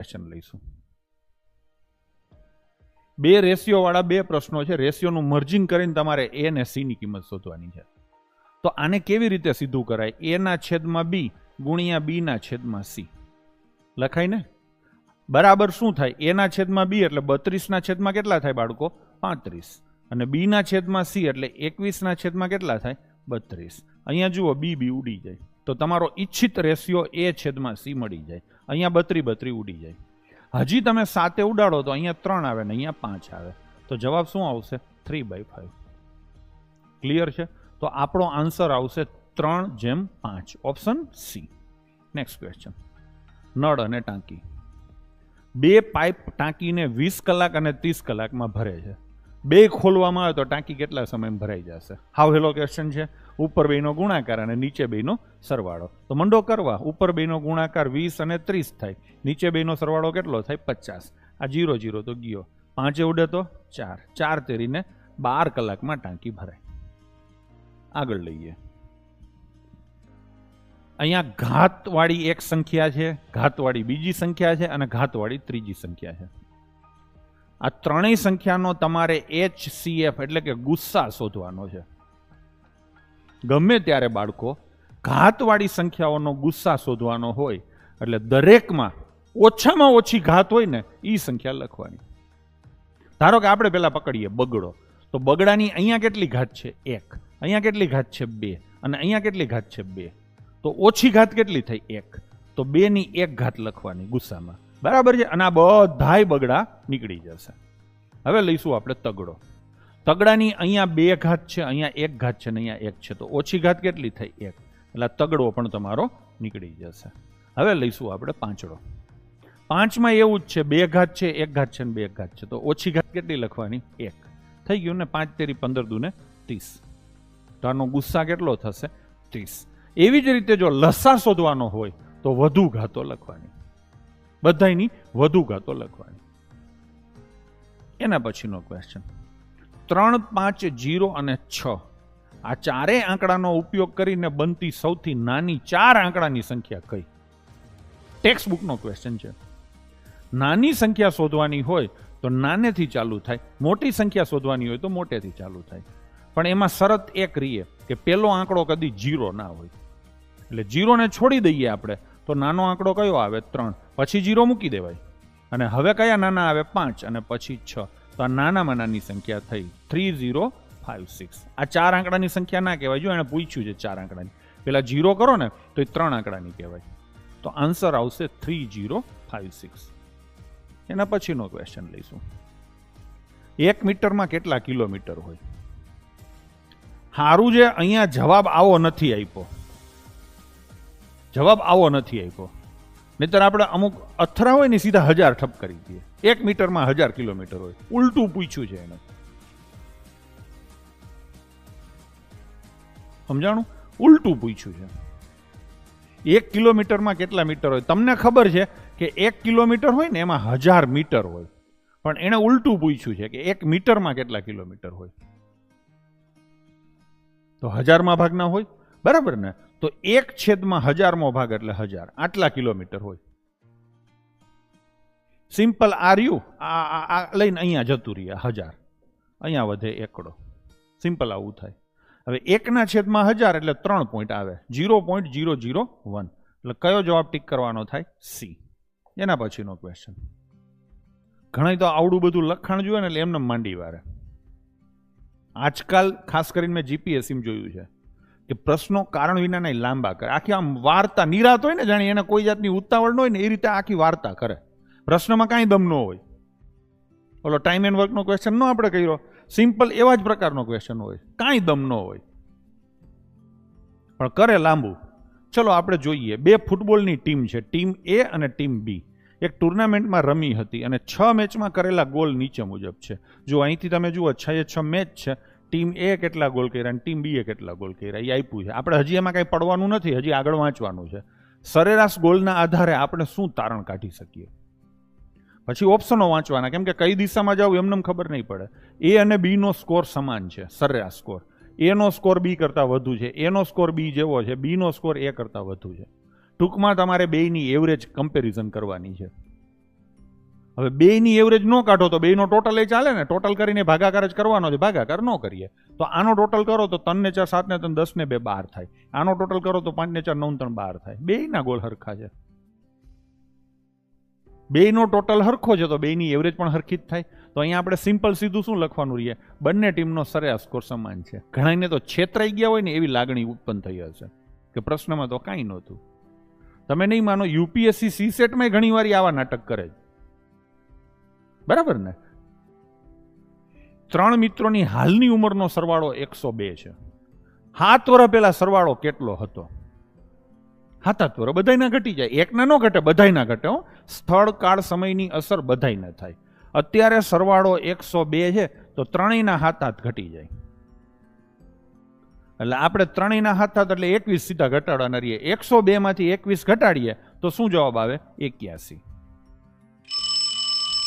Question લઈશું. બે ratio વાળા બે પ્રશ્નો છે. રેશિયોનું મર્જિંગ કરીને તમારે એ અને સી ની કિંમત શોધવાની છે. તો આને કેવી રીતે સીધું કરાય? એ ના છેદમાં બી ગુણ્યા બી ના છેદમાં સી લખાય ને. બરાબર શું થાય? એ ના છેદમાં બી એટલે 32 ના છેદમાં કેટલા થાય બાળકો? 35. અને બી ના છેદમાં સી એટલે 21 ના છેદમાં કેટલા થાય? 32. અહીંયા જુઓ બી બી ઉડી જાય તો તમારો ઈચ્છિત રેશિયો એ છેદમાં સી મળી જાય. અહીંયા 32 ઉડી જાય. હજી તમે 7 ઉડાડો તો અહીંયા 3 આવે ને અહીંયા 5 આવે. તો જવાબ શું આવશે? 3/5. ક્લિયર છે? તો આપણો આન્સર આવશે 3/5, ઓપ્શન સી. Next question. નળ અને ટાંકી. બે પાઇપ ટાંકીને 20 કલાક અને 30 કલાકમાં ભરે છે. બે ખોલવામાં આવે તો ટાંકી કેટલા સમયમાં ભરાઈ જશે? હાવ હેલો ક્વેશ્ચન છે. ઉપર બેનો ગુણાકાર અને નીચે બેનો સરવાળો. તો મંડો કરવા. ઉપર બેનો ગુણાકાર 20 અને 30 થાય. નીચે બેનો સરવાળો કેટલો થાય? 50. આ 0 0 તો ગયો. 5 ઉડે તો 4. 4 તેરીને 12 કલાકમાં ટાંકી ભરાય. આગળ લઈએ. અહીંયા ઘાતવાળી એક સંખ્યા છે, ઘાતવાળી બીજી સંખ્યા છે અને ઘાતવાળી ત્રીજી સંખ્યા છે. આ ત્રણેય સંખ્યાનો તમારે HCF એટલે કે ગુસ્સા શોધવાનો છે. ગમે ત્યારે બાળકો ઘાતવાળી સંખ્યાઓનો ગુસ્સા શોધવાનો હોય એટલે દરેકમાં ઓછામાં ઓછી ઘાત હોય ને એ સંખ્યા લખવાની. ધારો કે આપણે પેલા પકડીએ બગડો, તો બગડાની અહીંયા કેટલી ઘાત છે? 1. અહીંયા કેટલી ઘાત છે? 2. અને અહીંયા કેટલી ઘાત છે? 2. તો ઓછી ઘાત કેટલી થઈ? 1. તો 2 ની 1 ઘાત લખવાની ગુસ્સામાં. બરાબર છે? અને આ બધાય બગડા નીકળી જશે. હવે લઈશું આપણે તગડો. તગડાની અહીંયા 2 ઘાત છે, અહીંયા 1 ઘાત છે ને અહીંયા 1 છે. તો ઓછી ઘાત કેટલી થઈ? 1. એટલે તગડો પણ તમારો નીકળી જશે. હવે લઈશું આપણે પાંચડો. 5માં એવું જ છે, 2 ઘાત છે, 1 ઘાત છે ને 2 ઘાત છે. તો ઓછી ઘાત કેટલી લખવાની? 1. થઈ ગયું ને. 5 તેરી 15 દુને 30. તો આનો ગુસ્સા કેટલો થશે? 30. એવી જ રીતે જો લસા શોધવાનો હોય તો વધુ ઘાતો લખવાની. બધાની વધુ ઘાતો લખવાની. એના પછીનો ક્વેશ્ચન. 3, 5, 0 અને 6 આ ચારેય આંકડાનો ઉપયોગ કરીને બનતી સૌથી નાની 4 આંકડાની સંખ્યા કઈ? ટેક્સ્ટ બુકનો ક્વેશ્ચન છે. નાની સંખ્યા શોધવાની હોય તો નાનેથી ચાલુ થાય, મોટી સંખ્યા શોધવાની હોય તો મોટેથી ચાલુ થાય. પણ એમાં શરત એક રહીએ કે પેલો આંકડો કદી 0 ના હોય. એટલે 0 ને છોડી દઈએ આપણે તો નાનો આંકડો કયો આવે? 3. પછી 0 મૂકી દેવાય. અને હવે કયા નાના આવે? 5 અને પછી 6. તો આ નાનામાં નાની સંખ્યા થઈ 3, 0, 5, 6. આ 4 આંકડાની સંખ્યા ના કહેવાય. જો એને પૂછ્યું છે 4 આંકડાની, પેલા 0 કરો ને તો એ 3 આંકડાની કહેવાય. તો આન્સર આવશે 3, 0, 5, 6. એના પછીનો ક્વેશ્ચન લઈશું. 1 મીટરમાં કેટલા કિલોમીટર હોય? હારું છે, અહીંયા જવાબ આવો નથી આપ્યો. જવાબ આવો નથી આપ્યો. નહીતર આપણે અમુક અથરા હોય ને સીધા 1000 ઠપ કરી દઈએ. 1 મીટરમાં 1000 કિલોમીટર હોય. ઉલટું પૂછ્યું છે એને. સમજાણું? ઉલટું પૂછ્યું છે. 1 કિલોમીટરમાં કેટલા મીટર હોય? તમને ખબર છે કે 1 કિલોમીટર હોય ને એમાં 1000 મીટર હોય. પણ એને ઉલટું પૂછ્યું છે કે 1 મીટરમાં કેટલા કિલોમીટર હોય. તો 1000માં ભાગના હોય. બરાબર ને? તો 1/1000મો ભાગ એટલે 1000. આટલા કિલોમીટર હોય. સિમ્પલ RU આ લઈને અહીંયા જતું રહીએ 1000. અહીંયા વધે એકડો. સિમ્પલ આવું થાય. હવે 1/1000 એટલે 3 પોઈન્ટ આવે. 0.001. એટલે કયો જવાબ ટીક કરવાનો થાય? સી. એના પછીનો ક્વેશ્ચન. ઘણા તો આવડું બધું લખાણ જોઈએ ને એટલે એમને માંડી વારે. આજકાલ ખાસ કરીને મેં જીપીએસસીમાં જોયું છે કે પ્રશ્નો કારણ વિનાના લાંબા કરે. આખી આમ વાર્તા નિરાત હોય ને, જાણે એને કોઈ જાતની ઉતાવળ ન હોય ને એ રીતે આખી વાર્તા કરે. પ્રશ્નમાં કાંઈ દમ ન હોય. ઓલો ટાઈમ એન્ડ વર્કનો ક્વેશ્ચન ન આપણે કર્યો, સિમ્પલ એવા જ પ્રકારનો ક્વેશ્ચન હોય, કાંઈ દમ ન હોય પણ કરે લાંબુ. ચલો આપણે જોઈએ. 2 ફૂટબોલની ટીમ છે, ટીમ એ અને ટીમ બી. એક ટુર્નામેન્ટમાં રમી હતી અને 6 મેચમાં કરેલા ગોલ નીચે મુજબ છે. જો અહીંથી તમે જુઓ 6 મેચ છે. ટીમ એ કેટલા ગોલ કર્યા અને ટીમ બી એ કેટલા ગોલ કર્યા એ આપ્યું છે. આપણે હજી એમાં કંઈ પડવાનું નથી, હજી આગળ વાંચવાનું છે. સરેરાશ ગોલના આધારે આપણે શું તારણ કાઢી શકીએ? પછી ઓપ્શનો વાંચવાના, કેમ કે કઈ દિશામાં જાવ એમને ખબર નહીં પડે. એ અને બી નો સ્કોર સમાન છે, સરેરાશ સ્કોર. એ નો સ્કોર બી કરતા વધુ છે, એ નો સ્કોર બી જેવો છે, બી નો સ્કોર એ કરતા વધુ છે. ટૂંકમાં તમારે બેયની એવરેજ કમ્પેરિઝન કરવાની છે. હવે બેયની એવરેજ ન કાઢો તો બેયનો ટોટલ એ ચાલે ને, ટોટલ કરીને ભાગાકાર જ કરવાનો છે, ભાગાકાર ન કરીએ તો આનો ટોટલ કરો તો 3 ને 4 7 ને 3 10 ને 2 12 થાય, આનો ટોટલ કરો તો 5 ને 4 9 3 12 થાય. બેયના ગોળ હરખા છે, બેયનો ટોટલ હરખો છે તો બેયની એવરેજ પણ હરખી જ થાય. તો અહીંયા આપણે સિમ્પલ સીધું શું લખવાનું રહીએ, બંને ટીમનો સરેરાશ સ્કોર સમાન છે. ઘણાને તો છેતરાઈ ગયા હોય ને એવી લાગણી ઉત્પન્ન થઈ હશે કે પ્રશ્નમાં તો કાંઈ નહોતું. તમે નહીં માનો, યુપીએસસી સીસેટમાં ઘણી વાર આવા નાટક કરે છે, બરાબર ને? 3 મિત્રોની હાલની ઉંમરનો સરવાળો 102 છે. 7 વર્ષ પહેલા સરવાળો કેટલો હતો? 7 વર્ષ બધાયના ઘટી જાય, એકના ન ઘટે, બધાયના ઘટે. સ્થળ, કાળ, સમયની અસર બધાયને થાય. અત્યારે સરવાળો 102 છે તો ત્રણેયના 7 ઘટી જાય. એટલે આપણે ત્રણેયના 7 એટલે 21 સીધા ઘટાડવાના રહીએ. 102 માંથી 21 ઘટાડીએ તો શું જવાબ આવે? 81.